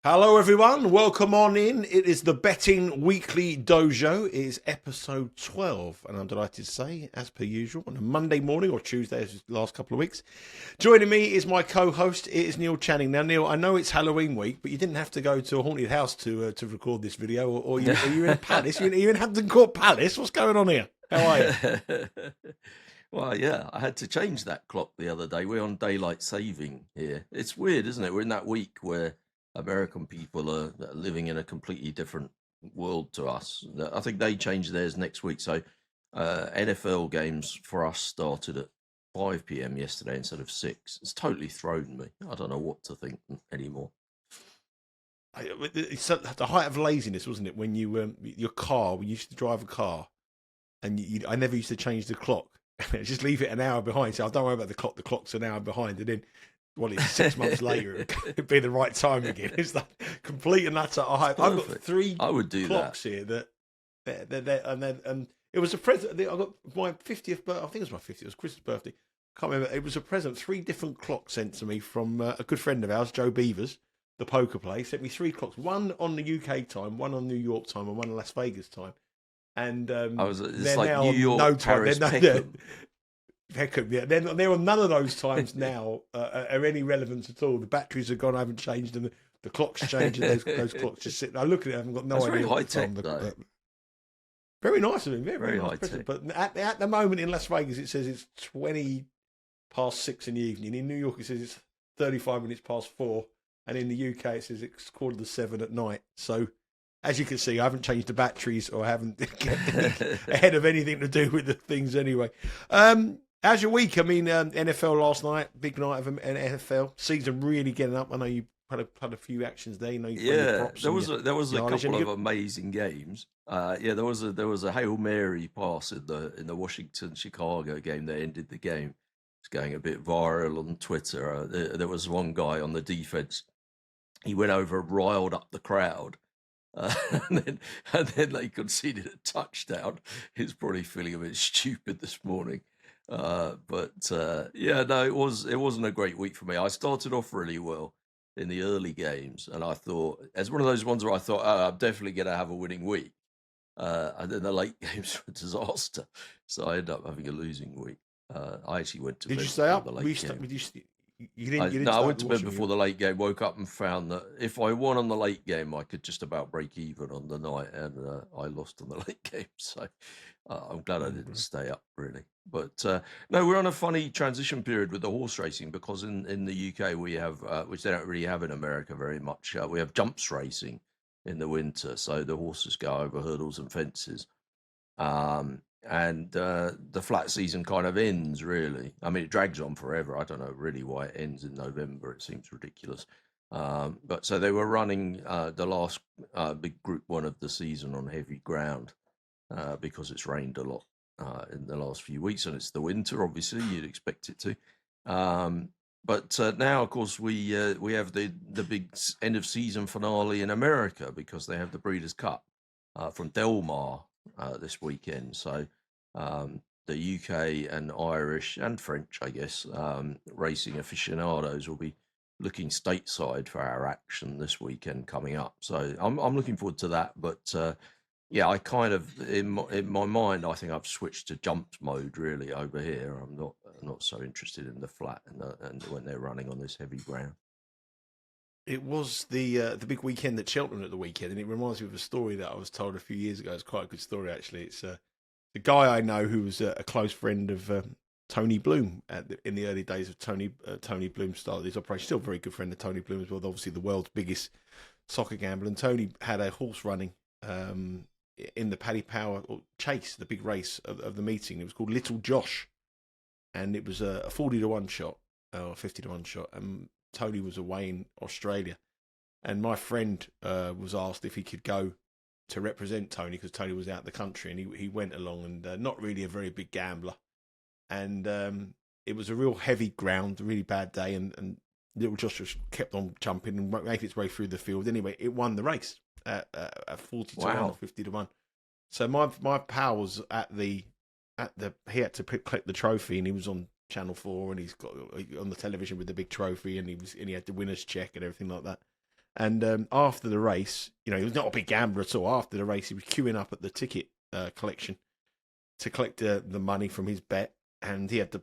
Hello, everyone. Welcome on in. It is the Betting Weekly Dojo. It is episode 12, and I'm delighted to say, as per usual, on a Monday morning or Tuesday, as the last couple of weeks. Joining me is my co-host. It is Neil Channing. Now, Neil, I know it's Halloween week, but you didn't have to go to a haunted house to record this video, or are you in a palace? You're in Hampton Court Palace. What's going on here? How are you? Well, yeah, I had to change that clock the other day. We're on daylight saving here. It's weird, isn't it? We're in that week where American people are living in a completely different world to us. I think they change theirs next week. So NFL games for us started at 5 p.m. yesterday instead of 6. It's totally thrown me. I don't know what to think anymore. It's at the height of laziness, wasn't it? When you when you used to drive a car, and I never used to change the clock. Just leave it an hour behind. So I don't worry about the clock. The clock's an hour behind, and then it's 6 months later. It'd be the right time again. It's like complete and utter. I've got three I would do clocks that. here and it was a present. I got my 50th birthday. I think it was my 50th. It was Chris's birthday. Can't remember. It was a present. 3 different clocks sent to me from a good friend of ours, Joe Beavers, the poker player. Sent me 3 clocks. One on the UK time, one on New York time, and one on Las Vegas time. And It's like New York, no Paris, time. Peckham. Peckham, yeah. They're on none of those times now are any relevance at all. The batteries are gone. I haven't changed them. The clock's changed. And those clocks just sit. I look at it. I haven't got no That's idea. very high tech, though. Very nice of him. Very high nice present. tech. But at the moment in Las Vegas, it says it's 6 in the evening. In New York, it says it's 35 minutes past 4, and in the UK, it says it's 7:15 at night. So, as you can see, I haven't changed the batteries or I haven't kept ahead of anything to do with the things anyway. How's your week? I mean, NFL last night, big night of an NFL season, really getting up. I know you had a few actions there. You know, There was a couple of amazing games. There was a Hail Mary pass in the Washington Chicago game that ended the game. It's going a bit viral on Twitter. There was one guy on the defense. He went over and riled up the crowd. And then they conceded a touchdown. He's probably feeling a bit stupid this morning. It wasn't a great week for me. I started off really well in the early games, and I thought it's one of those ones where I thought, I'm definitely going to have a winning week. And then the late games were a disaster, so I ended up having a losing week. I actually went to bed. Did you stay up? The I went to bed before the late game. Woke up and found that if I won on the late game, I could just about break even on the night, and I lost on the late game. So I'm glad I didn't stay up, really. But no, we're on a funny transition period with the horse racing because in the UK we have, which they don't really have in America very much, we have jumps racing in the winter. So the horses go over hurdles and fences. And the flat season kind of ends, really. I mean, it drags on forever. I don't know really why it ends in November. It seems ridiculous. But so they were running the last big Group 1 of the season on heavy ground because it's rained a lot in the last few weeks, and it's the winter. Obviously, you'd expect it to. But now, of course, we have the big end of season finale in America because they have the Breeders' Cup from Del Mar this weekend. So the UK and Irish and French, I guess, racing aficionados will be looking stateside for our action this weekend coming up. So I'm looking forward to that. But I kind of in my mind, I think I've switched to jumps mode really over here. I'm not so interested in the flat and when they're running on this heavy ground. It was the big weekend at Cheltenham at the weekend, and it reminds me of a story that I was told a few years ago. It's quite a good story, actually. It's the guy I know who was a close friend of Tony Bloom in the early days of Tony Bloom started his operation. Still a very good friend of Tony Bloom as well, obviously the world's biggest soccer gambler. And Tony had a horse running in the Paddy Power Chase, the big race of the meeting. It was called Little Josh, and it was a 40-1 shot or 50-1 shot. And Tony was away in Australia, and my friend was asked if he could go to represent Tony because Tony was out of the country, and he went along, and not really a very big gambler, and it was a real heavy ground, a really bad day, and Little Joshua kept on jumping and made its way through the field. Anyway, it won the race at 40-1 or 50-1. So my pal was at the he had to collect the trophy, and he was on Channel 4, and he's got on the television with the big trophy, and he had the winner's check and everything like that. And after the race, he was not a big gambler at all. After the race, he was queuing up at the ticket collection to collect the money from his bet, and he had the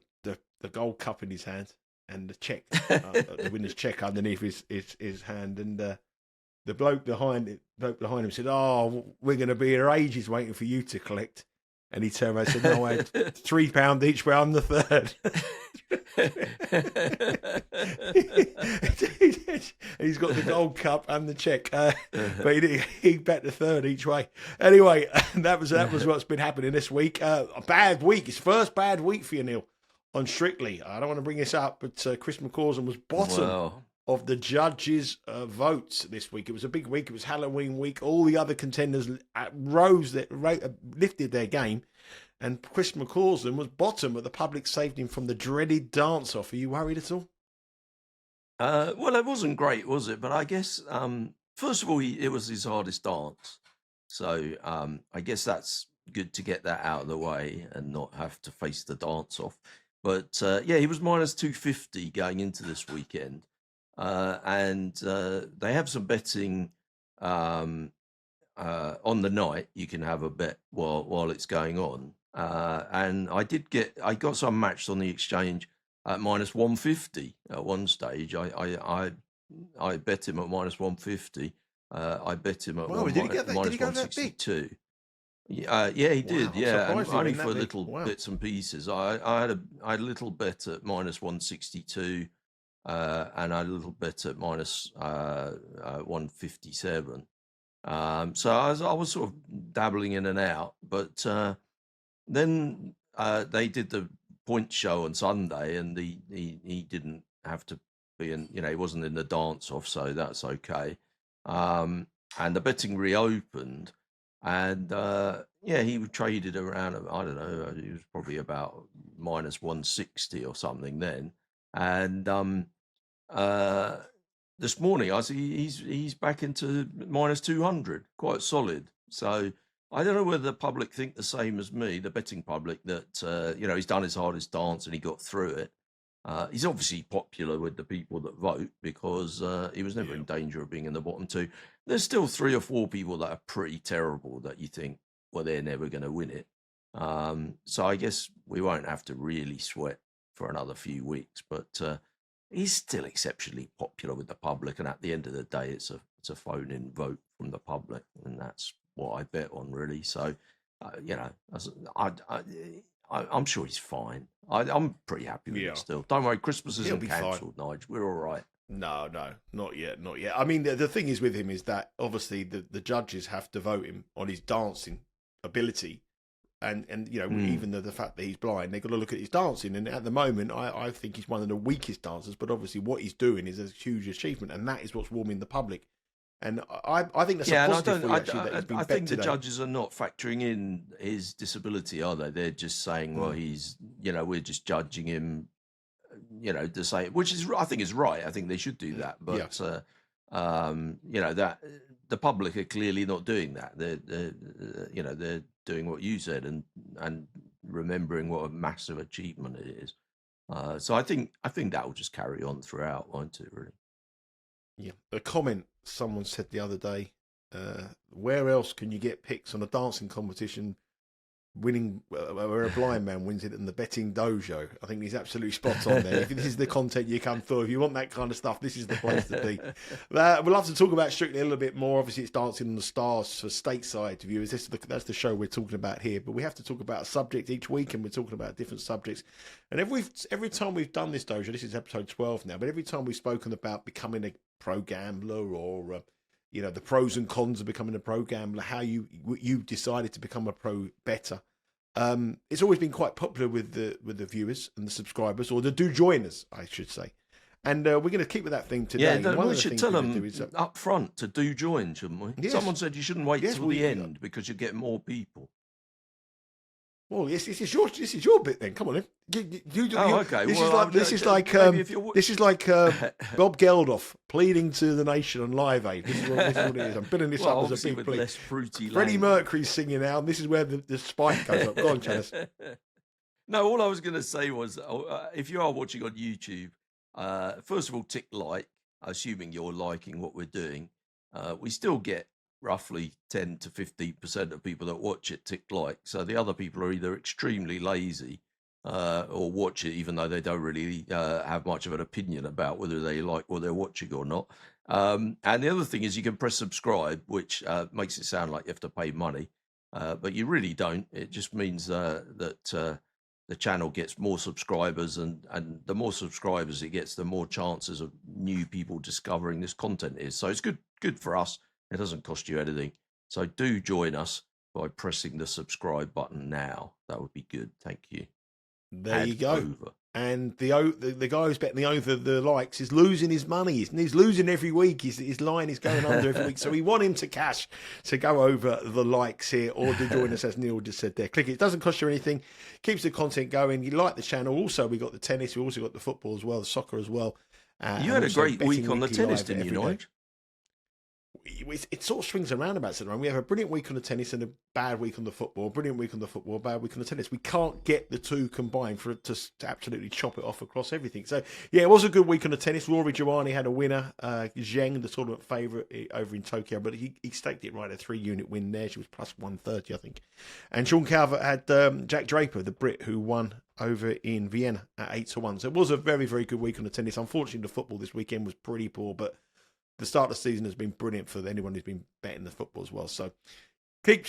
gold cup in his hand and the check, the winner's check underneath his hand, and the bloke behind him said, "Oh, we're going to be here ages waiting for you to collect." And he turned around and said, "No, I had £3 each way. I'm the third." He's got the gold cup and the check, but he bet the third each way. Anyway, that was what's been happening this week. A bad week. It's first bad week for you, Neil, on Strictly. I don't want to bring this up, but Chris McCausland was bottom of the judges' votes this week. It was a big week. It was Halloween week. All the other contenders lifted their game, and Chris McCausland was bottom, but the public saved him from the dreaded dance-off. Are you worried at all? Well, it wasn't great, was it? But I guess, first of all, it was his hardest dance. So I guess that's good to get that out of the way and not have to face the dance-off. But, he was minus 250 going into this weekend. And they have some betting on the night. You can have a bet while it's going on. And I got some matched on the exchange at minus 150 at one stage. I bet him at minus 150. I bet him at minus 162. Yeah, he did. Yeah, only for little bits and pieces. I had a little bet at minus 162. And a little bit at minus 157. So I was sort of dabbling in and out, but then they did the point show on Sunday, and he didn't have to be in, he wasn't in the dance off, so that's okay. And the betting reopened, and he traded around, I don't know, he was probably about minus 160 or something then. And this morning I see he's back into minus 200, quite solid. So I don't know whether the public think the same as me, the betting public, that he's done his hardest dance and he got through it. He's obviously popular with the people that vote, because he was never in danger of being in the bottom two. There's still 3 or 4 people that are pretty terrible that you think, well, they're never going to win it. So I guess we won't have to really sweat for another few weeks, but he's still exceptionally popular with the public, and at the end of the day, it's a phone-in vote from the public, and that's what I bet on, really. So, I'm sure he's fine. I'm pretty happy with it still. Don't worry, Christmas isn't cancelled, Nigel. We're all right. No, not yet. I mean, the thing is with him is that obviously the judges have to vote him on his dancing ability. And even the fact that he's blind, they've got to look at his dancing. And at the moment, I think he's one of the weakest dancers. But obviously, what he's doing is a huge achievement, and that is what's warming the public. And I think that's a positive for you, actually, that he's been I think the today. judges are not factoring in his disability, are they? They're just saying, well, he's, we're just judging him, to say, which is, I think is right. I think they should do that. But, that the public are clearly not doing that. They're doing what you said and remembering what a massive achievement it is. So I think that will just carry on throughout, won't it, really? Yeah. A comment someone said the other day, where else can you get picks on a dancing competition winning where a blind man wins it in the Betting Dojo? I think he's absolutely spot on there. If this is the content you come through, if you want that kind of stuff, this is the place to be. We'll have to talk about Strictly a little bit more. Obviously, it's Dancing on the Stars for stateside viewers. That's the show we're talking about here. But we have to talk about a subject each week, and we're talking about different subjects. And every time we've done this dojo, this is episode 12 now, but every time we've spoken about becoming a pro gambler, or the pros and cons of becoming a pro gambler, how you decided to become a pro bettor. It's always been quite popular with the viewers and the subscribers, or the do joiners, I should say. And we're going to keep with that thing today. Yeah, we should tell them up front to do join, shouldn't we? Yes. Someone said you shouldn't wait till the end because you get more people. Well, yes, this is your bit then. Come on, then. Okay. This is like Bob Geldof pleading to the nation on Live Aid. This is what it is. I'm building this up as a big plea. Freddie Mercury's singing now, and this is where the spike goes up. Go on, Chalice. No, all I was going to say was, if you are watching on YouTube, first of all, tick like. assuming you're liking what we're doing, we still get roughly 10 to 15% of people that watch it tick like. So the other people are either extremely lazy or watch it even though they don't really have much of an opinion about whether they like what they're watching or not. And the other thing is you can press subscribe, which makes it sound like you have to pay money, but you really don't. It just means that the channel gets more subscribers, and the more subscribers it gets, the more chances of new people discovering this content is. So it's good for us. It doesn't cost you anything. So do join us by pressing the subscribe button now. That would be good. Thank you. There you go. Over. And the guy who's betting the over the likes is losing his money. He's losing every week. His line is going under every week. So we want him to cash, to go over the likes here, or to join us, as Neil just said there. Click it. It doesn't cost you anything. Keeps the content going. You like the channel. Also, we got the tennis. We also got the football as well, the soccer as well. You had a great week on the tennis, didn't you, Nigel? It sort of swings around about it. We have a brilliant week on the tennis and a bad week on the football. A brilliant week on the football, a bad week on the tennis. We can't get the two combined for it to absolutely chop it off across everything. So, yeah, it was a good week on the tennis. Rory Giovanni had a winner. Zheng, the tournament favourite over in Tokyo, but he staked it right, a 3-unit win there. She was plus 130, I think. And Sean Calvert had Jack Draper, the Brit, who won over in Vienna at 8-1. So it was a very, very good week on the tennis. Unfortunately, the football this weekend was pretty poor, but the start of the season has been brilliant for anyone who's been betting the football as well. So keep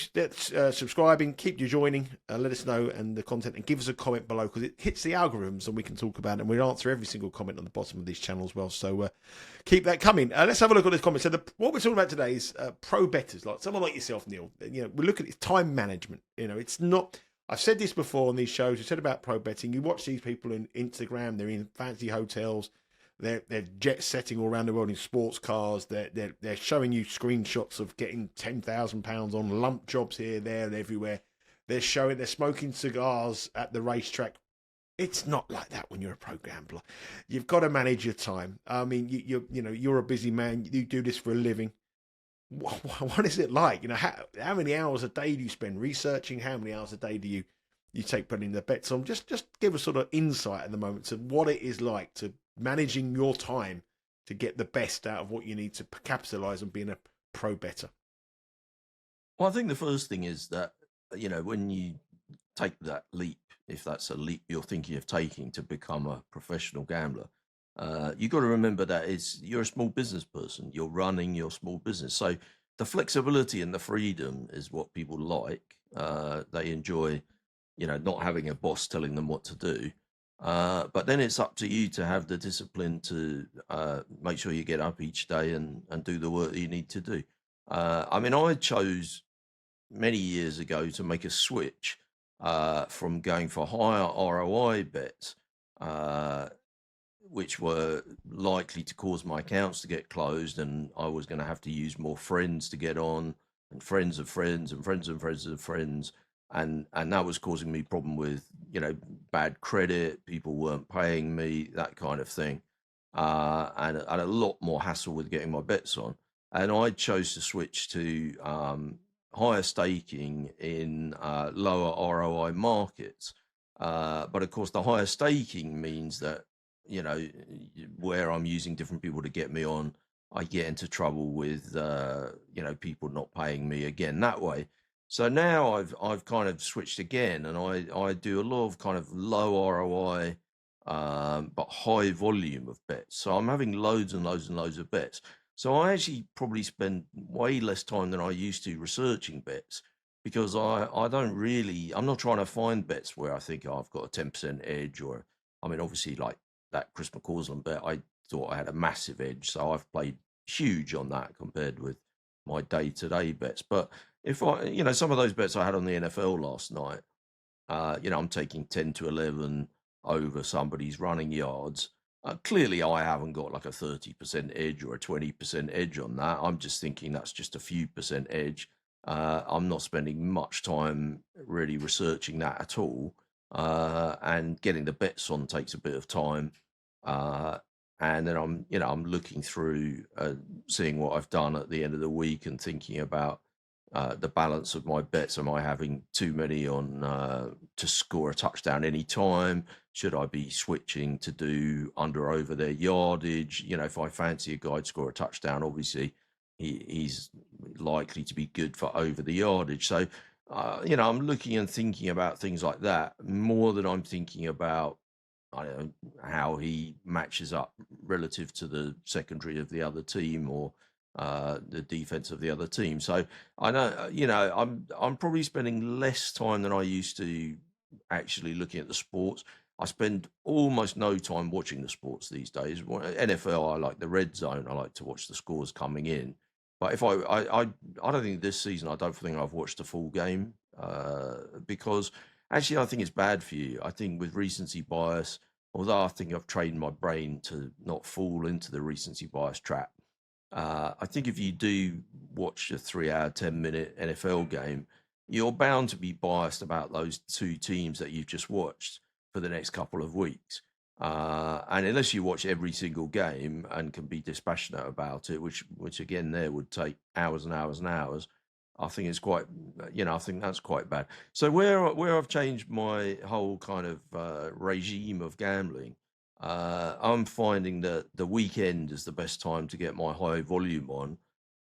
subscribing, keep you joining, let us know and the content, and give us a comment below, because it hits the algorithms and we can talk about it, and we'll answer every single comment on the bottom of this channel as well. So keep that coming. Let's have a look at this comment. So what we're talking about today is pro bettors, like someone like yourself, Neil. We look at it, time management. It's not. I've said this before on these shows. We said about pro betting. You watch these people on Instagram. They're in fancy hotels. They're jet setting all around the world in sports cars. They're showing you screenshots of getting £10,000 on lump jobs here, there, and everywhere. They're smoking cigars at the racetrack. It's not like that when you're a pro gambler. You've got to manage your time. I mean, you're a busy man. You do this for a living. What is it like? How many hours a day do you spend researching? How many hours a day do you take putting the bets on? Just give us sort of insight at the moment to what it is like to managing your time to get the best out of what you need to capitalise on being a pro bettor. Well, I think the first thing is that, when you take that leap, if that's a leap you're thinking of taking to become a professional gambler, you've got to remember that you're a small business person. You're running your small business. So the flexibility and the freedom is what people like. They enjoy, not having a boss telling them what to do. But then it's up to you to have the discipline to make sure you get up each day and do the work that you need to do. I chose many years ago to make a switch from going for higher ROI bets, which were likely to cause my accounts to get closed, and I was going to have to use more friends to get on, and friends of friends and friends of friends of friends. And that was causing me problem with, bad credit, people weren't paying me, that kind of thing. And a lot more hassle with getting my bets on. And I chose to switch to higher staking in lower ROI markets. But of course, the higher staking means that, where I'm using different people to get me on, I get into trouble with, people not paying me again that way. So now I've kind of switched again, and I do a lot of kind of low ROI, but high volume of bets. So I'm having loads and loads and loads of bets. So I actually probably spend way less time than I used to researching bets, because I'm not trying to find bets where I think I've got a 10% edge, or, obviously like that Chris McCausland bet, I thought I had a massive edge. So I've played huge on that compared with my day-to-day bets. But if some of those bets I had on the NFL last night, I'm taking 10 to 11 over somebody's running yards. Clearly, I haven't got like a 30% edge or a 20% edge on that. I'm just thinking that's just a few percent edge. I'm not spending much time really researching that at all. And getting the bets on takes a bit of time. And then I'm looking through, seeing what I've done at the end of the week and thinking about, the balance of my bets. Am I having too many on to score a touchdown any time? Should I be switching to do under over their yardage? If I fancy a guy to score a touchdown, obviously he's likely to be good for over the yardage. So, I'm looking and thinking about things like that more than I'm thinking about, I don't know, how he matches up relative to the secondary of the other team or the defense of the other team. So I know, I'm probably spending less time than I used to actually looking at the sports. I spend almost no time watching the sports these days. NFL, I like the red zone. I like to watch the scores coming in. But if I don't think this season, I don't think I've watched a full game because actually I think it's bad for you. I think with recency bias, although I think I've trained my brain to not fall into the recency bias trap, I think if you do watch a 3-hour, 10-minute NFL game, you're bound to be biased about those two teams that you've just watched for the next couple of weeks. And unless you watch every single game and can be dispassionate about it, which again there would take hours and hours and hours, I think it's quite, I think that's quite bad. So where I've changed my whole kind of regime of gambling, I'm finding that the weekend is the best time to get my high volume on.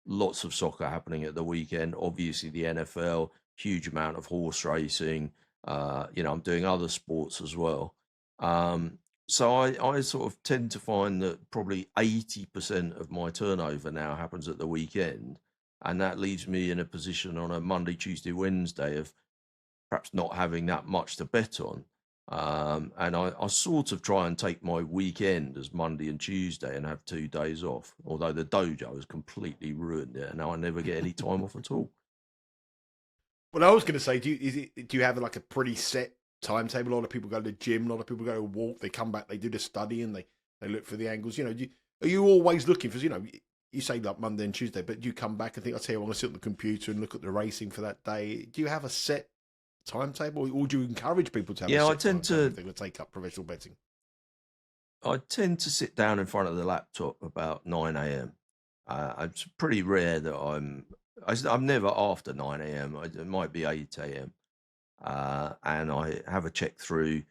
Lots of soccer happening at the weekend. Obviously, the NFL, huge amount of horse racing. I'm doing other sports as well. So I sort of tend to find that probably 80% of my turnover now happens at the weekend. And that leaves me in a position on a Monday, Tuesday, Wednesday of perhaps not having that much to bet on. And I sort of try and take my weekend as Monday and Tuesday and have 2 days off, although the dojo has completely ruined it. And now I never get any time off at all. Well, I was going to say, do you have like a pretty set timetable? A lot of people go to the gym, a lot of people go to walk, they come back, they do the study and they look for the angles. Are you always looking for, you say like Monday and Tuesday, but do you come back and think, I'll tell you, I'm going to sit on the computer and look at the racing for that day? Do you have a set timetable, or do you encourage people to have a set I tend timetable if they're going to take up professional betting? I tend to sit down in front of the laptop about 9 a.m. It's pretty rare that I'm never after 9 a.m. It might be 8 a.m. And I have a check through.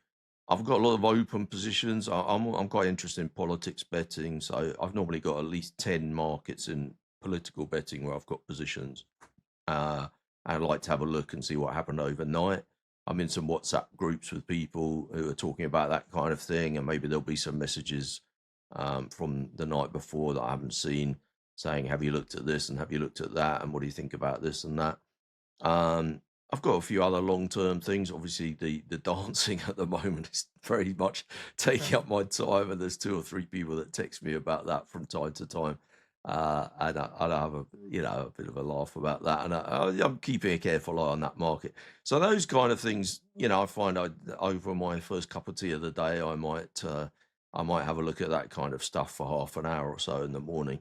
I've got a lot of open positions. I'm quite interested in politics betting, so I've normally got at least 10 markets in political betting where I've got positions. And I'd like to have a look and see what happened overnight. I'm in some WhatsApp groups with people who are talking about that kind of thing, and maybe there'll be some messages from the night before that I haven't seen saying, have you looked at this and have you looked at that, and what do you think about this and that? I've got a few other long-term things. Obviously, the dancing at the moment is very much taking up my time, and there's 2 or 3 people that text me about that from time to time. And I have a bit of a laugh about that, and I'm keeping a careful eye on that market. So those kind of things, I find over my first cup of tea of the day, I might have a look at that kind of stuff for half an hour or so in the morning.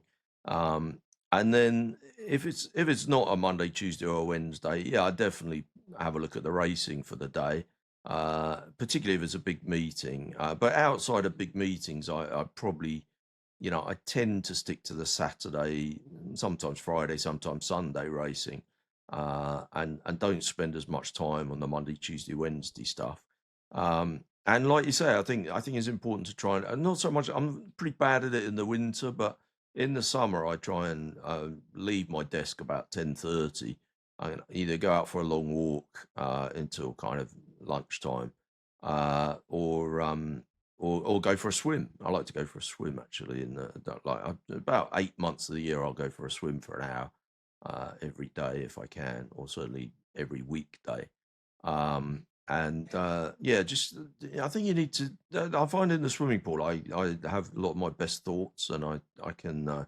And then if it's not a Monday, Tuesday, or a Wednesday, I definitely have a look at the racing for the day, particularly if it's a big meeting. But outside of big meetings, I probably, I tend to stick to the Saturday, sometimes Friday, sometimes Sunday racing, and don't spend as much time on the Monday, Tuesday, Wednesday stuff. And like you say, I think it's important to try and not so much. I'm pretty bad at it in the winter, but in the summer, I try and leave my desk about 10:30. I either go out for a long walk until kind of lunchtime, or go for a swim. I like to go for a swim actually. About 8 months of the year, I'll go for a swim for an hour every day if I can, or certainly every weekday. I think you need to. I find in the swimming pool, I have a lot of my best thoughts, and I can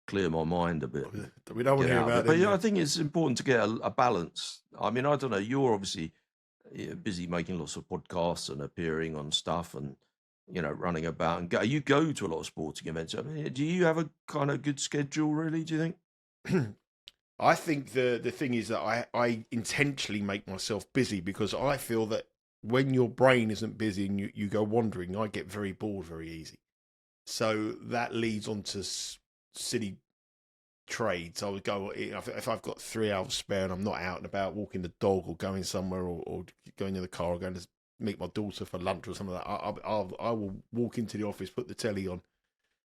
clear my mind a bit. We don't want to hear about it. But I think it's important to get a balance. I mean, I don't know. You're obviously busy making lots of podcasts and appearing on stuff, and running about and you go to a lot of sporting events. I mean, do you have a kind of good schedule, really? Do you think? I think the thing is that I intentionally make myself busy because I feel that when your brain isn't busy and you go wandering, I get very bored very easy. So that leads on to silly trades. I would go if I've got 3 hours spare and I'm not out and about walking the dog or going somewhere or going in the car or going to meet my daughter for lunch or something like that. I will walk into the office, put the telly on,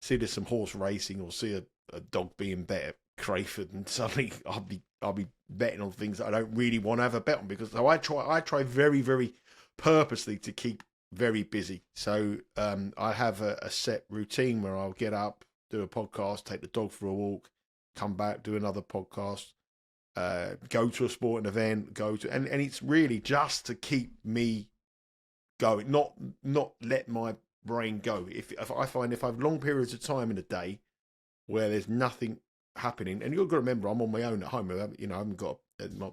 see there's some horse racing or see a dog being bet at Crayford, and suddenly I'll be betting on things that I don't really want to have a bet on, because so I try very, very purposely to keep very busy. So I have a set routine where I'll get up, do a podcast, take the dog for a walk, come back, do another podcast, go to a sporting event, and it's really just to keep me going, not let my brain go. If I find if I have long periods of time in a day where there's nothing happening, and you've got to remember I'm on my own at home. I haven't got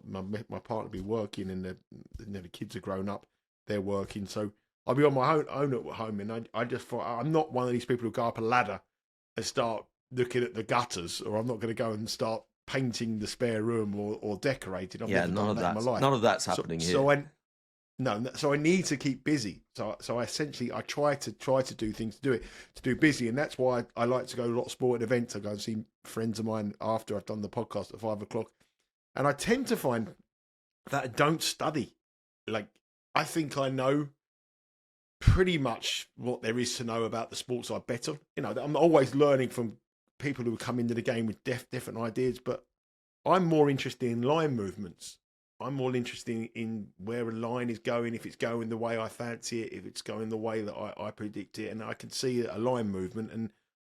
my partner be working, and the kids are grown up, they're working, so I'll be on my own at home, and I just thought I'm not one of these people who go up a ladder and start looking at the gutters, or I'm not going to go and start painting the spare room or decorating. I've never done that in my life. None of that's happening here. So I need to keep busy. So I essentially I try to do things to do busy, and that's why I like to go to a lot of sporting events. I go and see friends of mine after I've done the podcast at 5:00, and I tend to find that I don't study. Like, I think I know pretty much what there is to know about the sports I bet on. I'm always learning from people who come into the game with different ideas, but I'm more interested in line movements. I'm more interested in where a line is going, if it's going the way I fancy it, if it's going the way that I predict it, and I can see a line movement, and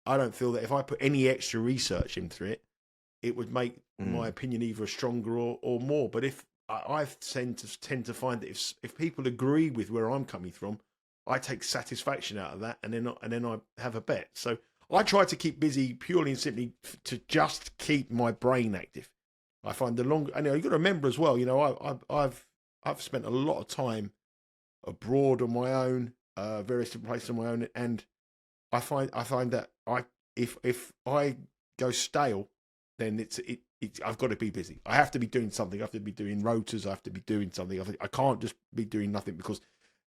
I don't feel that if I put any extra research into it, it would make my opinion either stronger or more. But if I tend to find that if people agree with where I'm coming from, I take satisfaction out of that, and then I have a bet. So I try to keep busy purely and simply to just keep my brain active. I find the longer, and you've got to remember as well, I've spent a lot of time abroad on my own, various different places on my own, and I find that if I go stale, then I've got to be busy. I have to be doing something. I have to be doing rotors. I have to be doing something. I can't just be doing nothing, because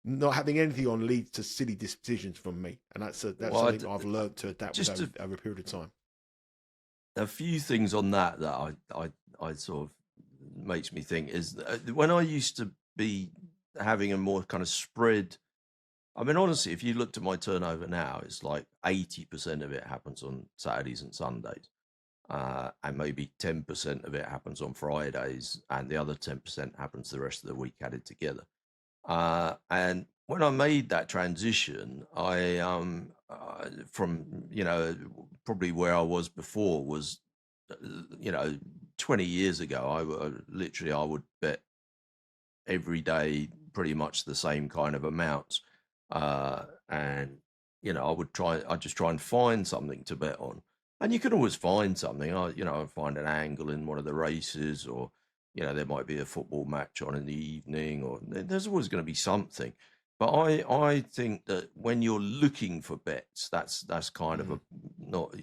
not having anything on leads to silly decisions from me, and that's something I've learned to adapt with over a period of time. A few things on that I sort of makes me think is when I used to be having a more kind of spread. I mean, honestly, if you looked at my turnover now, it's like 80% of it happens on Saturdays and Sundays, and maybe 10% of it happens on Fridays, and the other 10% happens the rest of the week added together. And when I made that transition, I from probably where I was before was 20 years ago, I would bet every day pretty much the same kind of amounts, and I'd just try and find something to bet on, and you can always find something. I'd find an angle in one of the races, or there might be a football match on in the evening, or there's always going to be something. But I think that when you're looking for bets, that's kind of a not,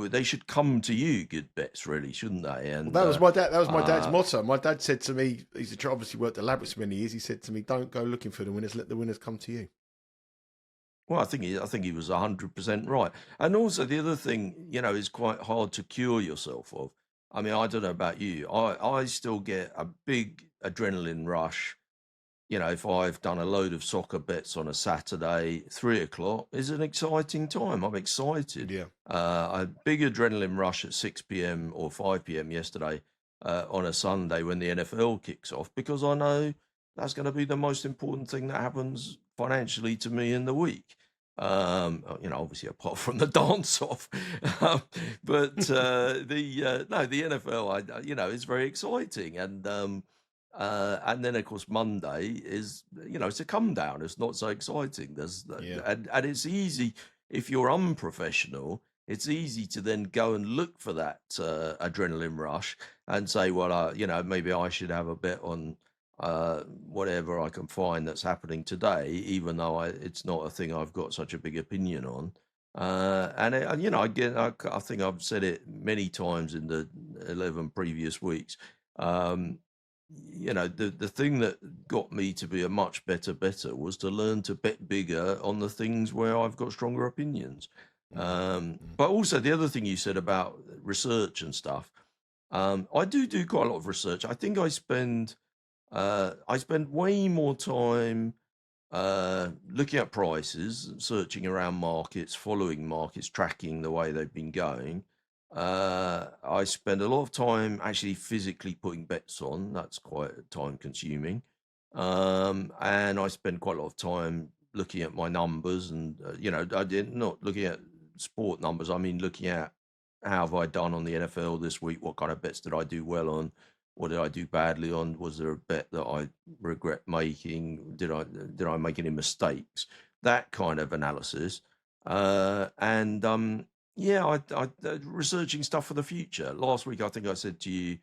they should come to you, good bets, really, shouldn't they? And that was my dad. That was my dad's motto. My dad said to me, he's obviously worked at Ladbrokes for many years. He said to me, "Don't go looking for the winners. Let the winners come to you." Well, I think he was 100% right. And also the other thing, is quite hard to cure yourself of. I mean, I don't know about you. I still get a big adrenaline rush. If I've done a load of soccer bets on a Saturday, 3:00 is an exciting time. I'm excited. Yeah. A big adrenaline rush at 6 p.m. or 5 p.m. yesterday on a Sunday when the NFL kicks off, because I know that's going to be the most important thing that happens financially to me in the week. Obviously apart from the dance off, but the NFL, is very exciting, and then of course Monday is, it's a come down. It's not so exciting. And it's easy if you're unprofessional. It's easy to then go and look for that adrenaline rush and say, well, maybe I should have a bet on whatever I can find that's happening today, even though it's not a thing I've got such a big opinion on. I think I've said it many times in the 11 previous weeks. The thing that got me to be a much better bettor was to learn to bet bigger on the things where I've got stronger opinions. But also the other thing you said about research and stuff, I do quite a lot of research. I think I spend way more time looking at prices, searching around markets, following markets, tracking the way they've been going. I spend a lot of time actually physically putting bets on. That's quite time consuming. And I spend quite a lot of time looking at my numbers and, not looking at sport numbers. I mean, looking at how have I done on the NFL this week? What kind of bets did I do well on? What did I do badly on? Was there a bet that I regret making? Did I make any mistakes? That kind of analysis. Yeah, I researching stuff for the future. Last week, I think I said to you,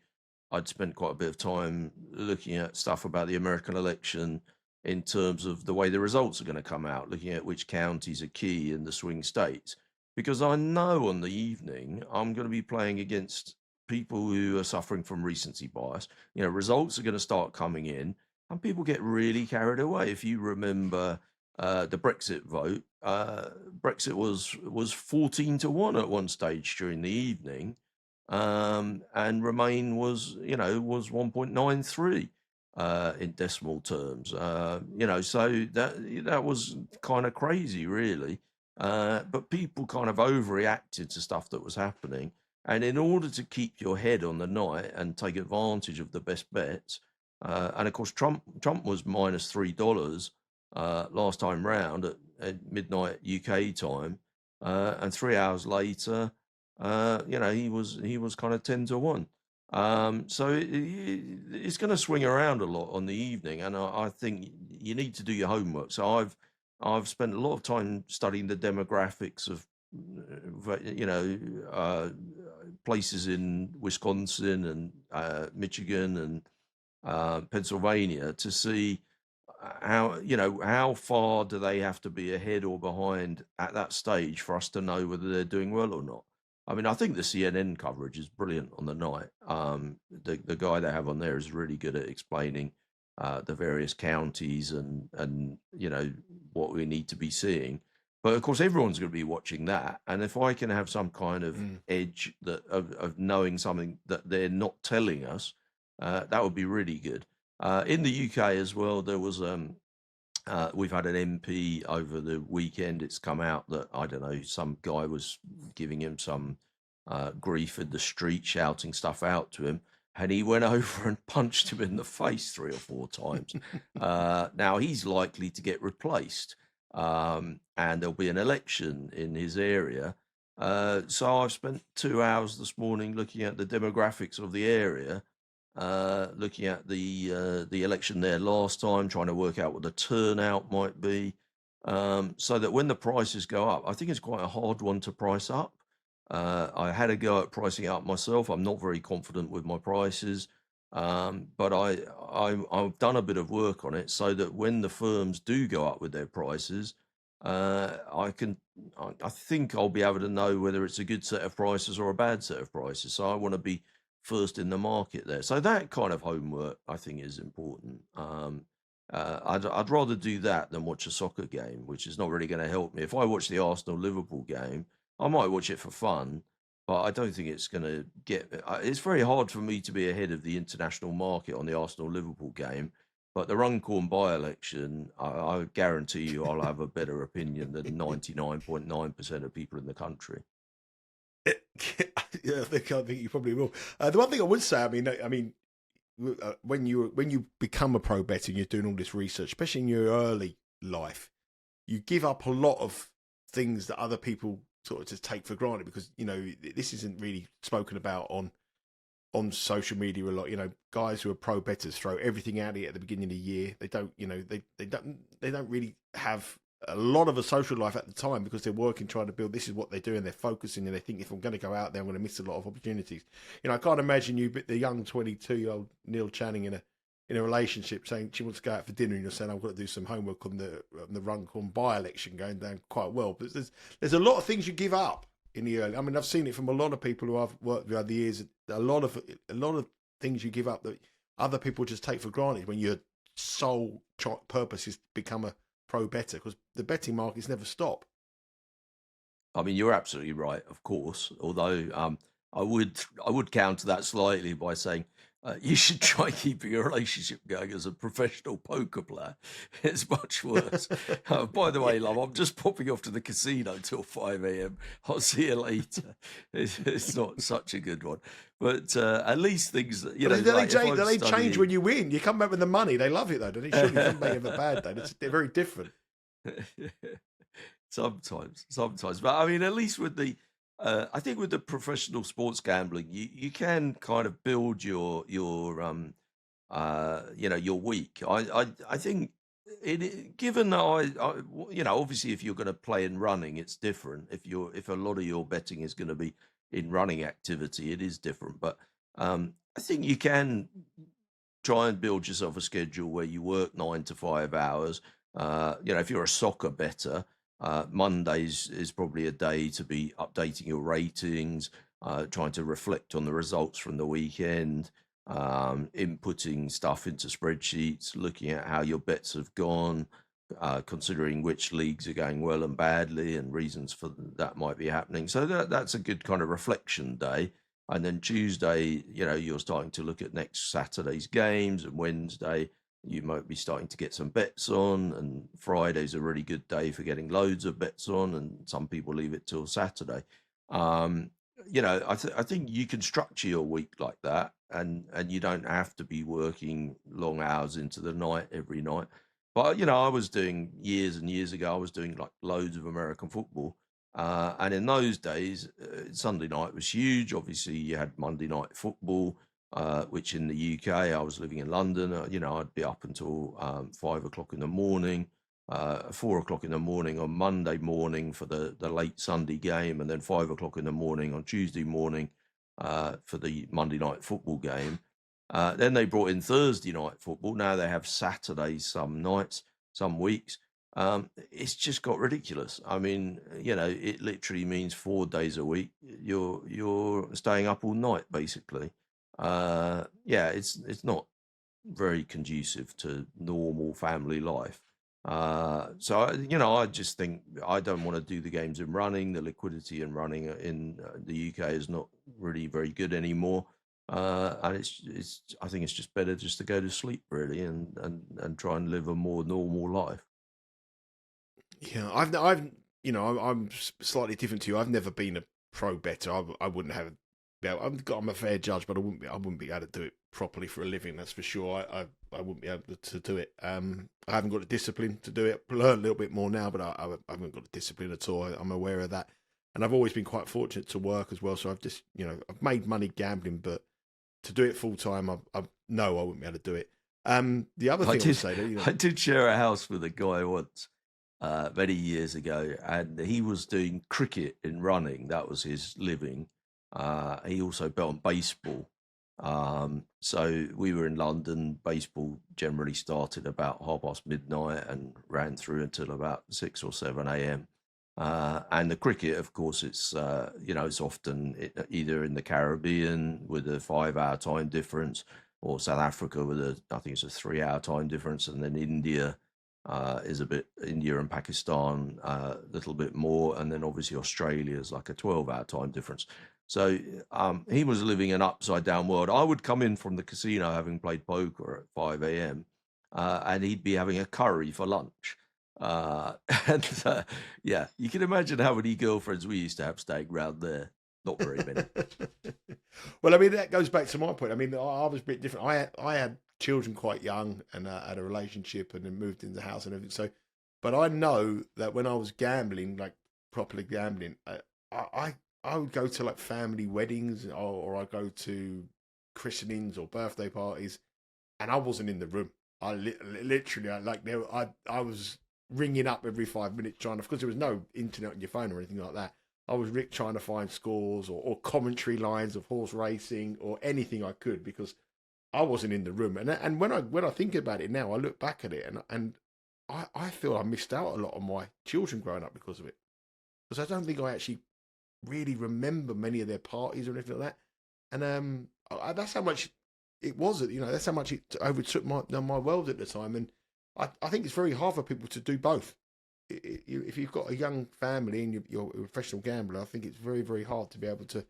I'd spent quite a bit of time looking at stuff about the American election in terms of the way the results are going to come out, looking at which counties are key in the swing states. Because I know on the evening, I'm going to be playing against people who are suffering from recency bias. Results are going to start coming in and people get really carried away. If you remember the Brexit vote, Brexit was 14-1 at one stage during the evening, and Remain was 1.93 in decimal terms. So that was kind of crazy, really. But people kind of overreacted to stuff that was happening. And in order to keep your head on the night and take advantage of the best bets, and of course Trump was minus $3 last time round at midnight UK time, and 3 hours later, he was kind of 10-1. So it's going to swing around a lot on the evening, and I think you need to do your homework. So I've spent a lot of time studying the demographics of places in Wisconsin and Michigan and Pennsylvania to see how far do they have to be ahead or behind at that stage for us to know whether they're doing well or not. I mean, I think the CNN coverage is brilliant on the night. The guy they have on there is really good at explaining the various counties and what we need to be seeing. But of course, everyone's going to be watching that. And if I can have some kind of edge of knowing something that they're not telling us, that would be really good. In the UK as well, there was we've had an MP over the weekend. It's come out that, I don't know, some guy was giving him some grief in the street, shouting stuff out to him. And he went over and punched him in the face 3 or 4 times. Now, he's likely to get replaced. And there'll be an election in his area. So I've spent 2 hours this morning looking at the demographics of the area, looking at the election there last time, trying to work out what the turnout might be, so that when the prices go up, I think it's quite a hard one to price up. I had a go at pricing it up myself. I'm not very confident with my prices, but I've done a bit of work on it so that when the firms do go up with their prices, I think I'll be able to know whether it's a good set of prices or a bad set of prices. So I want to be first in the market there. So that kind of homework, I think, is important. I'd rather do that than watch a soccer game, which is not really going to help me. If I watch the Arsenal-Liverpool game, I might watch it for fun, but I don't think it's going to get... It's very hard for me to be ahead of the international market on the Arsenal-Liverpool game, but the Runcorn by-election, I guarantee you I'll have a better opinion than 99.9% of people in the country. Yeah, I think you probably will. The one thing I would say, I mean, when you become a pro betting, you're doing all this research, especially in your early life, you give up a lot of things that other people sort of just take for granted, because this isn't really spoken about on social media a lot. Guys who are pro bettors throw everything at it at the beginning of the year. They don't, they don't really have a lot of a social life at the time, because they're working, trying to build. This is what they're doing. They're focusing, and they think, if I'm going to go out there, I'm going to miss a lot of opportunities. I can't imagine the young 22-year-old Neil Channing in a relationship saying she wants to go out for dinner, and you're saying, I've got to do some homework on the Runcorn by-election going down quite well. But there's a lot of things you give up in the early. I mean, I've seen it from a lot of people who I've worked with over the years. A lot of things you give up that other people just take for granted when your sole purpose is to become a pro bettor, because the betting markets never stop. I mean, you're absolutely right, of course. Although I would counter that slightly by saying you should try keeping a relationship going as a professional poker player. It's much worse. By the way, love, I'm just popping off to the casino till 5 a.m. I'll see you later. It's not such a good one, but at least things, they change when you win. You come back with the money. They love it though, don't they? Surely you come back with a bad day. They're very different. Sometimes, but I mean, at least with the, I think with the professional sports gambling, you can kind of build your your week. I think given that obviously if you're going to play in running, it's different. If a lot of your betting is going to be in running activity, it is different. But I think you can try and build yourself a schedule where you work 9 to 5 hours. If you're a soccer bettor, Mondays is probably a day to be updating your ratings, trying to reflect on the results from the weekend, inputting stuff into spreadsheets, looking at how your bets have gone, considering which leagues are going well and badly and reasons for that might be happening. So that's a good kind of reflection day. And then Tuesday, you're starting to look at next Saturday's games, and Wednesday, you might be starting to get some bets on, and Friday's a really good day for getting loads of bets on, and some people leave it till Saturday. I think you can structure your week like that, and you don't have to be working long hours into the night every night. But I was doing years and years ago, I was doing like loads of American football. And in those days, Sunday night was huge. Obviously, you had Monday night football, which in the UK, I was living in London. I'd be up until 5 o'clock in the morning, 4 o'clock in the morning on Monday morning for the late Sunday game, and then 5 o'clock in the morning on Tuesday morning for the Monday night football game. Then they brought in Thursday night football. Now they have Saturdays some nights, some weeks. It's just got ridiculous. I mean, it literally means 4 days a week you're staying up all night, basically. It's not very conducive to normal family life. So I just think I don't want to do the games in running. The liquidity in running in the UK is not really very good anymore. And I think it's just better just to go to sleep really and try and live a more normal life. Yeah, I'm slightly different to you. I've never been a pro bettor. I wouldn't have. I'm a fair judge, but I wouldn't be able to do it properly for a living. That's for sure. I wouldn't be able to do it. I haven't got the discipline to do it. Learn a little bit more now, but I haven't got the discipline at all. I'm aware of that, and I've always been quite fortunate to work as well. So I've just I've made money gambling, but to do it full time, I wouldn't be able to do it. The other thing I would say, that, I did share a house with a guy once. Many years ago, and he was doing cricket in running. That was his living. He also bet on baseball. So we were in London. Baseball generally started about midnight and ran through until about 6 or 7 a.m. And the cricket, of course, it's it's often either in the Caribbean with a 5-hour time difference, or South Africa with I think it's a 3-hour time difference, and then India. Is a bit, India and Pakistan a little bit more, and then obviously Australia is like a 12-hour time difference. So he was living an upside down world. I would come in from the casino having played poker at 5 a.m. And he'd be having a curry for lunch. You can imagine how many girlfriends we used to have staying around there. Not very many. Well, I mean, that goes back to my point. I mean, I was a bit different. I had children quite young and had a relationship and then moved into the house and everything. So, but I know that when I was gambling, like properly gambling, I would go to like family weddings or I go to christenings or birthday parties, and I wasn't in the room. I literally, I was ringing up every 5 minutes trying to, because there was no internet on your phone or anything like that. I was trying to find scores or commentary lines of horse racing or anything I could, because I wasn't in the room. And when I think about it now, I look back at it and I feel I missed out a lot on my children growing up because of it. Because I don't think I actually really remember many of their parties or anything like that. And that's how much it was. That's how much it overtook my world at the time. And I think it's very hard for people to do both. if you've got a young family and you're a professional gambler, I think it's very, very hard to be able to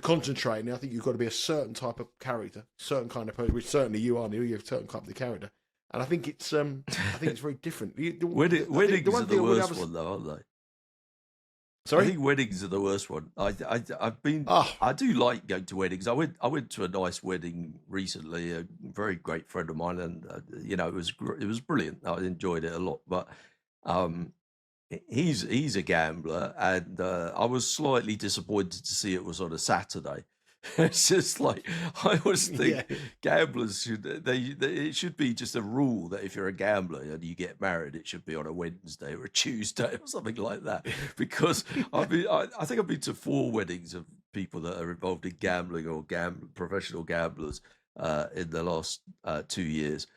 concentrate. And I think you've got to be a certain type of character, certain kind of person, which certainly you are, Neil. You're a certain type of character, and I think it's very different. Weddings are the worst one, though, aren't they? Sorry? I think weddings are the worst one. I've been. I do like going to weddings. I went to a nice wedding recently. A very great friend of mine, and it was brilliant. I enjoyed it a lot. But he's a gambler, and I was slightly disappointed to see it was on a Saturday. It's just like, I always think gamblers it should be just a rule that if you're a gambler and you get married, it should be on a Wednesday or a Tuesday or something like that. Because I think I've been to 4 weddings of people that are involved in gambling or professional gamblers in the last 2 years,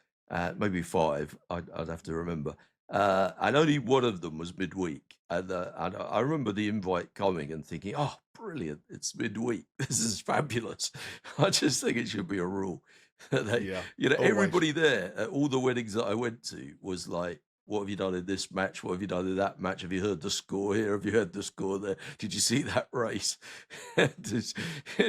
maybe 5. I'd have to remember. And only one of them was midweek. And I remember the invite coming and thinking, oh, brilliant, it's midweek. This is fabulous. I just think it should be a rule. Everybody there at all the weddings that I went to was like, what have you done in this match? What have you done in that match? Have you heard the score here? Have you heard the score there? Did you see that race? It's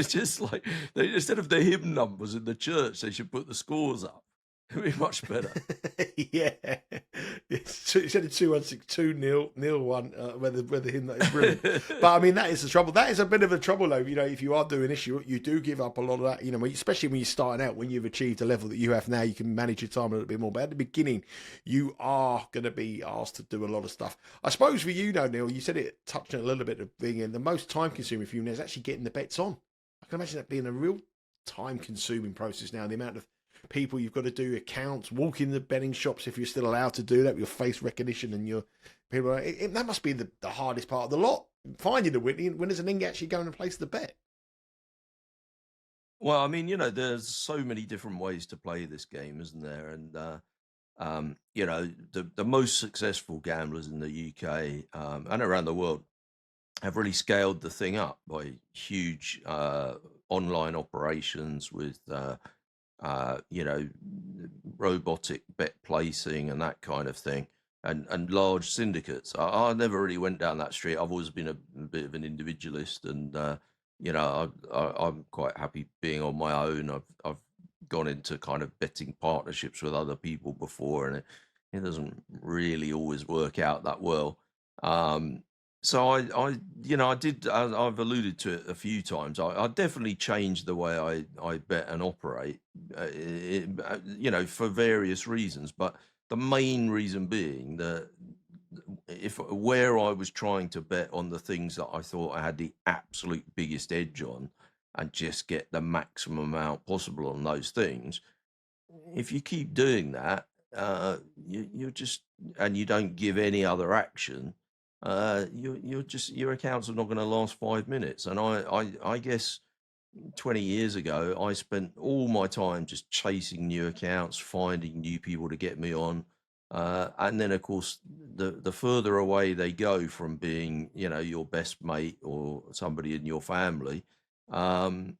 just like, instead of the hymn numbers in the church, they should put the scores up. It'd be much better. Yeah. It's 2-1-6-2 nil 1. Whether him that is brilliant. But I mean, that is the trouble. That is a bit of a trouble, though. If you are doing this, you do give up a lot of that. Especially when you're starting out, when you've achieved a level that you have now, you can manage your time a little bit more. But at the beginning, you are going to be asked to do a lot of stuff. I suppose for you, though, Neil, you said it, touched on a little bit of being in the most time-consuming for you now is actually getting the bets on. I can imagine that being a real time-consuming process now. The amount of people you've got to do accounts, walk in the betting shops if you're still allowed to do that with your face recognition and your people. That must be the hardest part of the lot, finding the winners and then actually going and place the bet. Well, I mean, there's so many different ways to play this game, isn't there? And the most successful gamblers in the UK and around the world have really scaled the thing up by huge online operations with robotic bet placing and that kind of thing, and large syndicates. I never really went down that street. I've always been a bit of an individualist, and I'm quite happy being on my own. I've gone into kind of betting partnerships with other people before, and it doesn't really always work out that well. So I've alluded to it a few times. I definitely changed the way I bet and operate, for various reasons. But the main reason being that where I was trying to bet on the things that I thought I had the absolute biggest edge on and just get the maximum amount possible on those things, if you keep doing that, you're just, and you don't give any other action, your accounts are not going to last 5 minutes. And I guess 20 years ago, I spent all my time just chasing new accounts, finding new people to get me on. And then, of course, the further away they go from being, your best mate or somebody in your family, the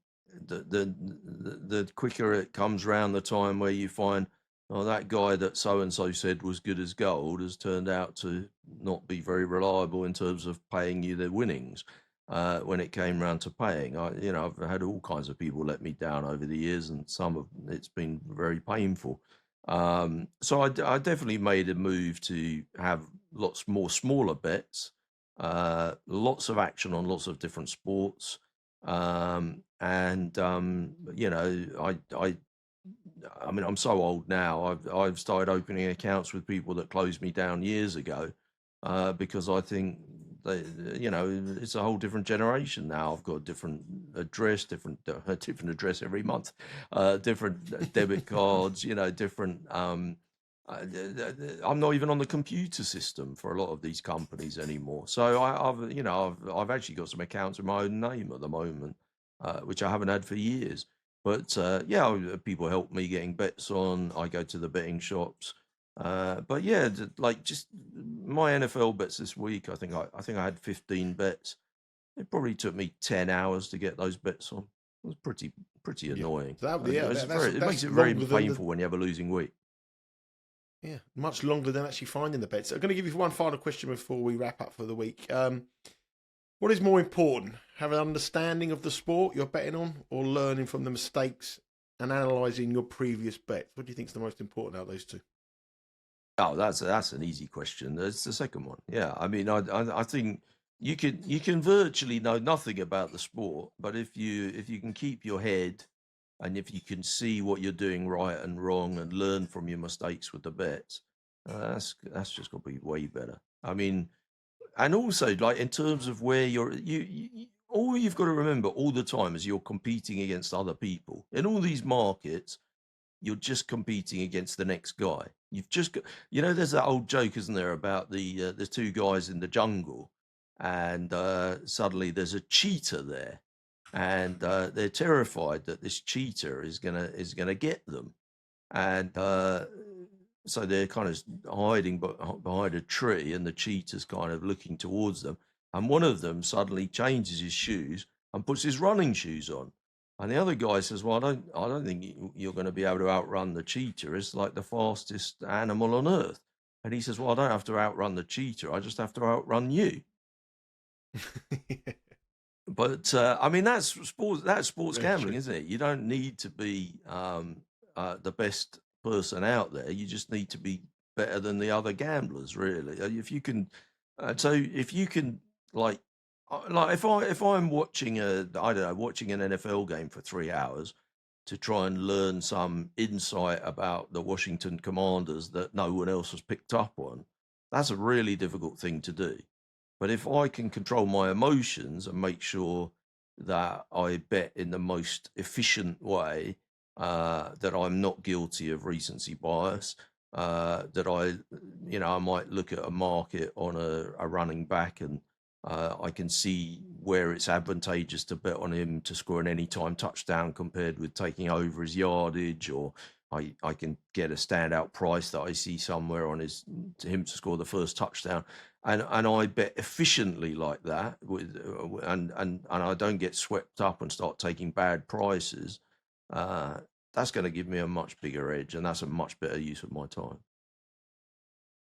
quicker it comes around the time where you find, oh, that guy that so-and-so said was good as gold has turned out to not be very reliable in terms of paying you the winnings. When it came around to paying, I've had all kinds of people let me down over the years, and some of it's been very painful. So I definitely made a move to have lots more smaller bets, lots of action on lots of different sports. I mean, I'm so old now. I've started opening accounts with people that closed me down years ago, because I think it's a whole different generation now. I've got a different address, different address every month, different debit cards, different. I'm not even on the computer system for a lot of these companies anymore. So I've actually got some accounts in my own name at the moment, which I haven't had for years. But people help me getting bets on. I go to the betting shops. But yeah, like just my NFL bets this week, I think I had 15 bets. It probably took me 10 hours to get those bets on. It was pretty annoying. It makes it very painful when you have a losing week. Yeah, much longer than actually finding the bets. I'm going to give you one final question before we wrap up for the week. What is more important, have an understanding of the sport you're betting on, or learning from the mistakes and analysing your previous bets? What do you think is the most important out of those two? Oh, that's an easy question. That's the second one. Yeah, I mean, I think you can virtually know nothing about the sport, but if you can keep your head, and if you can see what you're doing right and wrong and learn from your mistakes with the bets, that's just going to be way better. I mean, and also like in terms of where you all you've got to remember all the time is you're competing against other people in all these markets. You're just competing against the next guy. You've just got, there's that old joke, isn't there, about the two guys in the jungle, and suddenly there's a cheetah there, and they're terrified that this cheetah is gonna get them, and so they're kind of hiding behind a tree, and the cheetah's kind of looking towards them, and one of them suddenly changes his shoes and puts his running shoes on. And the other guy says, "Well, I don't think you're going to be able to outrun the cheetah. It's like the fastest animal on earth." And he says, "Well, I don't have to outrun the cheetah. I just have to outrun you." But I mean, that's sports. That's sports gambling, isn't it? You don't need to be the best person out there. You just need to be better than the other gamblers, really. If you can, if you can, like if I'm watching watching an NFL game for 3 hours to try and learn some insight about the Washington Commanders that no one else has picked up on, that's a really difficult thing to do. But if I can control my emotions and make sure that I bet in the most efficient way, that I'm not guilty of recency bias, that I might look at a market on a running back, and I can see where it's advantageous to bet on him to score an anytime touchdown compared with taking over his yardage, or I can get a standout price that I see somewhere on him to score the first touchdown, and I bet efficiently like that, and I don't get swept up and start taking bad prices. That's going to give me a much bigger edge, and that's a much better use of my time.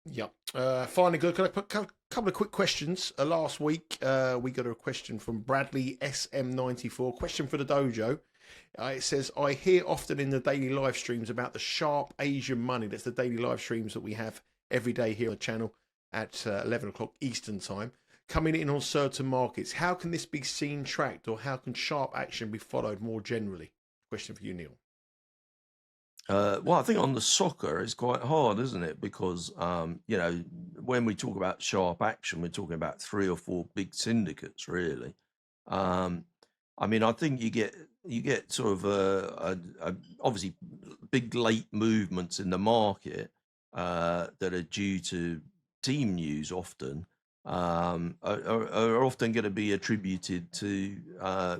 Yep. Finally, good. Can I put a couple of quick questions? Last week, we got a question from Bradley SM94. Question for the dojo. It says, I hear often in the daily live streams about the sharp Asian money. That's the daily live streams that we have every day here on the channel at 11 o'clock Eastern time, coming in on certain markets. How can this be seen, tracked, or how can sharp action be followed more generally? Question for you, Neil. Well, I think on the soccer, it's quite hard, isn't it? Because, when we talk about sharp action, we're talking about 3 or 4 big syndicates, really. I mean, I think you get sort of obviously big late movements in the market that are due to team news often, are often going to be attributed to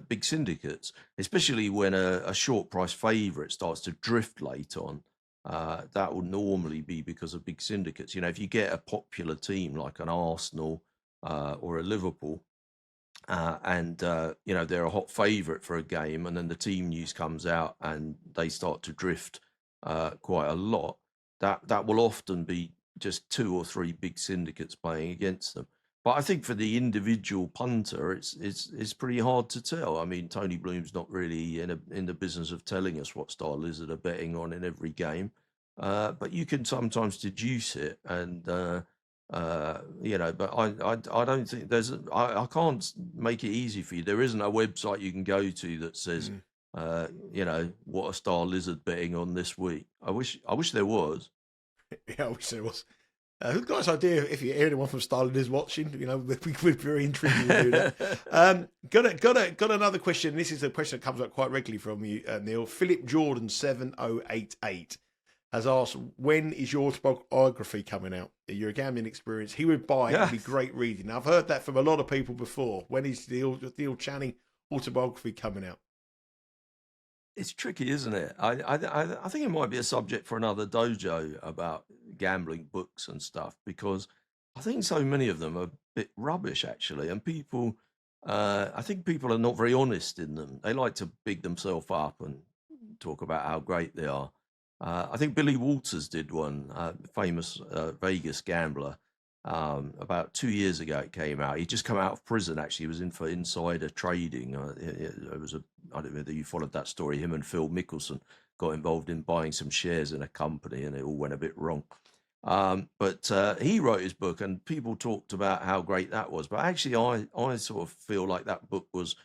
big syndicates, especially when a short price favourite starts to drift late on. That will normally be because of big syndicates. If you get a popular team like an Arsenal or a Liverpool, and they're a hot favourite for a game, and then the team news comes out and they start to drift quite a lot, that will often be just 2 or 3 big syndicates playing against them. But I think for the individual punter, it's pretty hard to tell. I mean, Tony Bloom's not really in the business of telling us what Star Lizard are betting on in every game, but you can sometimes deduce it, and but I don't think I can't make it easy for you. There isn't a website you can go to that says what a Star Lizard betting on this week. I wish there was. Yeah, I wish there was. Who's got this idea? If you hear anyone from Starland is watching, we'd be very intrigued to do that. Got another question. This is a question that comes up quite regularly from you, Neil. Philip Jordan 7088 has asked, when is your autobiography coming out? Your gambling experience. He would buy it. It'd be great reading. Now, I've heard that from a lot of people before. When is the Channing autobiography coming out? It's tricky, isn't it? I think it might be a subject for another dojo about gambling books and stuff, because I think so many of them are a bit rubbish, actually, and people, I think people are not very honest in them. They like to big themselves up and talk about how great they are, I think Billy Walters did one, famous Vegas gambler. About 2 years ago, it came out. He'd just come out of prison. Actually, he was in for insider trading. It was I don't know whether you followed that story. Him and Phil Mickelson got involved in buying some shares in a company, and it all went a bit wrong. But he wrote his book, and people talked about how great that was. But actually, I sort of feel like that book was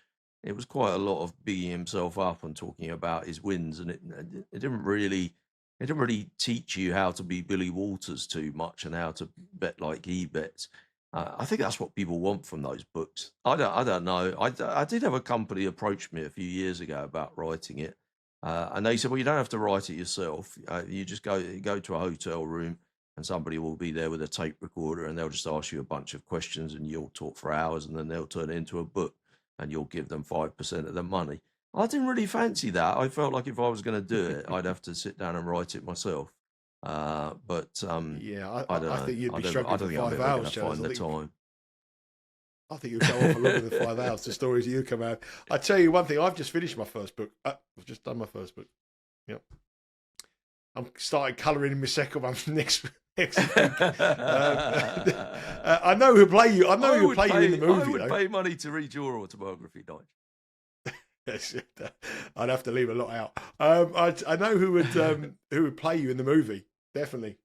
quite a lot of bigging himself up and talking about his wins, and it didn't really teach you how to be Billy Walters too much and how to bet like he bets. I think that's what people want from those books. I don't know. I did have a company approach me a few years ago about writing it, and they said, well, you don't have to write it yourself. You just go to a hotel room, and somebody will be there with a tape recorder, and they'll just ask you a bunch of questions, and you'll talk for hours, and then they'll turn it into a book, and you'll give them 5% of the money. I didn't really fancy that. I felt like if I was going to do it, I'd have to sit down and write it myself. But yeah, I don't know. I think you'd be I struggling don't for think I'm 5 ever going hours, to Charles. find the time. I think you'll go on for longer than 5 hours. The stories you come out. I tell you one thing. I've just finished my first book. I've just done my first book. Yep. I'm starting colouring in my second one next week. I know who'll play you. I know who'll play you in the movie. I would pay money to read your autobiography, Nigel. Yes, I'd have to leave a lot out. I know who would play you in the movie. Definitely,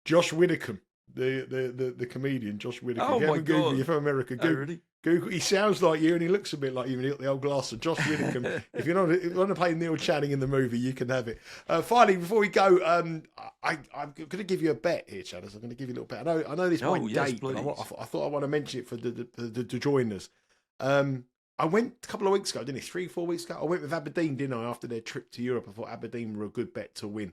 Josh Widdicombe, the comedian Josh Widdicombe. Oh my God! You're from America. Really? Google. He sounds like you, and he looks a bit like you. And he got the old glass of Josh Widdicombe. If you want to play Neil Channing in the movie, you can have it. Finally, before we go, I'm going to give you a bet here, Chad. I'm going to give you a little bet. I know this might date, but I thought I want to mention it for the joiners. I went a couple of weeks ago, didn't it? 3-4 weeks ago. I went with Aberdeen, didn't I, after their trip to Europe. I thought Aberdeen were a good bet to win.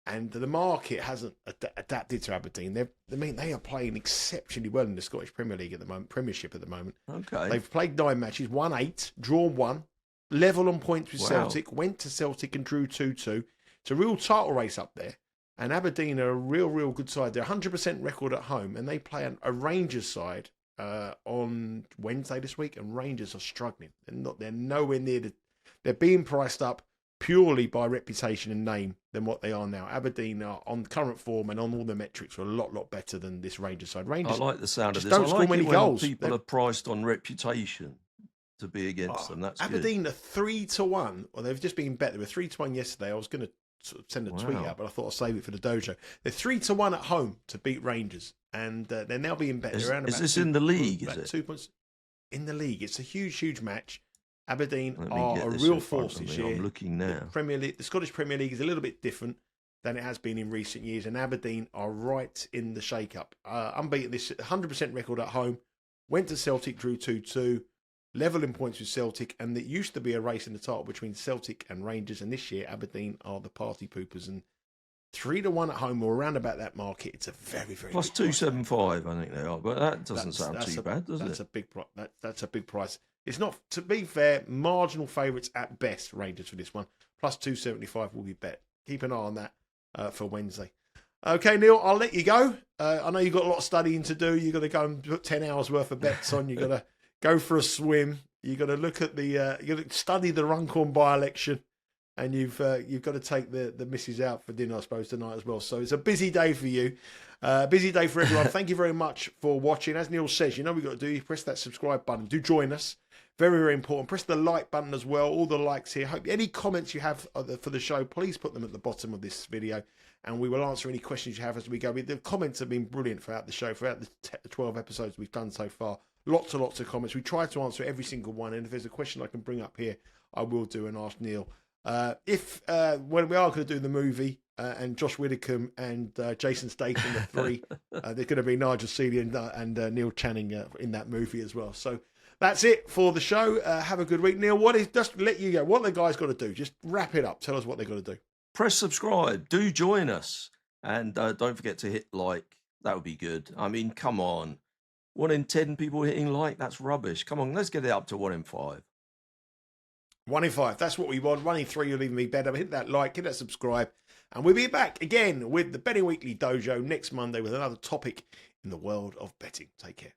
And the market hasn't adapted to Aberdeen. They are playing exceptionally well in the Scottish Premier League at the moment, Premiership at the moment. Okay. They've played 9 matches, won 8, drawn 1, level on points with Celtic, went to Celtic and drew 2-2. It's a real title race up there. And Aberdeen are a real good side. They're 100% record at home, and they play a Rangers side on Wednesday this week, and Rangers are struggling. They're nowhere near they're being priced up purely by reputation and name than what they are now. Aberdeen are on current form and on all the metrics are a lot better than this Rangers side. Rangers, I like the sound of this. Don't score many goals. People are priced on reputation to be against them. That's Aberdeen good. are 3-1. Well, they've just been bet. They were 3-1 yesterday. I was going to sort of send a tweet out, but I thought I'd save it for the dojo. They're 3-1 at home to beat Rangers, and they're now being bet. Is this in the league? Is it 2 points in the league? It's a huge match. Aberdeen are a real force this year. I'm looking now. The Scottish Premier League is a little bit different than it has been in recent years, and Aberdeen are right in the shake-up. Unbeaten, this 100% record at home. Went to Celtic, drew 2-2, level in points with Celtic, and it used to be a race in the title between Celtic and Rangers, and this year Aberdeen are the party poopers, and 3-1 at home or around about that market. It's a very plus 275, I think they are, but that doesn't sound too bad, does it? That's a big price. That's a big price. It's not, to be fair, marginal favourites at best, Rangers, for this one. Plus 275 will be bet. Keep an eye on that for Wednesday. Okay, Neil, I'll let you go. I know you've got a lot of studying to do. You've got to go and put 10 hours worth of bets on. You've got to go for a swim. You've got to look at you've got to study the Runcorn by-election. And you've got to take the missus out for dinner, I suppose, tonight as well. So it's a busy day for you. Busy day for everyone. Thank you very much for watching. As Neil says, you know what you've got to do. You press that subscribe button. Do join us. Very important. Press the like button as well. All the likes here. Hope any comments you have for the show, please put them at the bottom of this video. And we will answer any questions you have as we go. The comments have been brilliant throughout the show, throughout the 12 episodes we've done so far. Lots of comments. We try to answer every single one. And if there's a question I can bring up here, I will do and ask Neil. When we are going to do the movie and Josh Widdicombe and Jason Statham, the 3, there's going to be Nigel Seeley and Neil Channing in that movie as well. So that's it for the show. Have a good week, Neil. Just to let you go, what the guys got to do? Just wrap it up. Tell us what they've got to do. Press subscribe. Do join us, and don't forget to hit like. That would be good. I mean, come on. 1 in 10 people hitting like, that's rubbish. Come on, let's get it up to 1 in 5. 1 in 5, that's what we want. 1 in 3, you'll even be better. Hit that like, hit that subscribe, and we'll be back again with the Betting Weekly Dojo next Monday with another topic in the world of betting. Take care.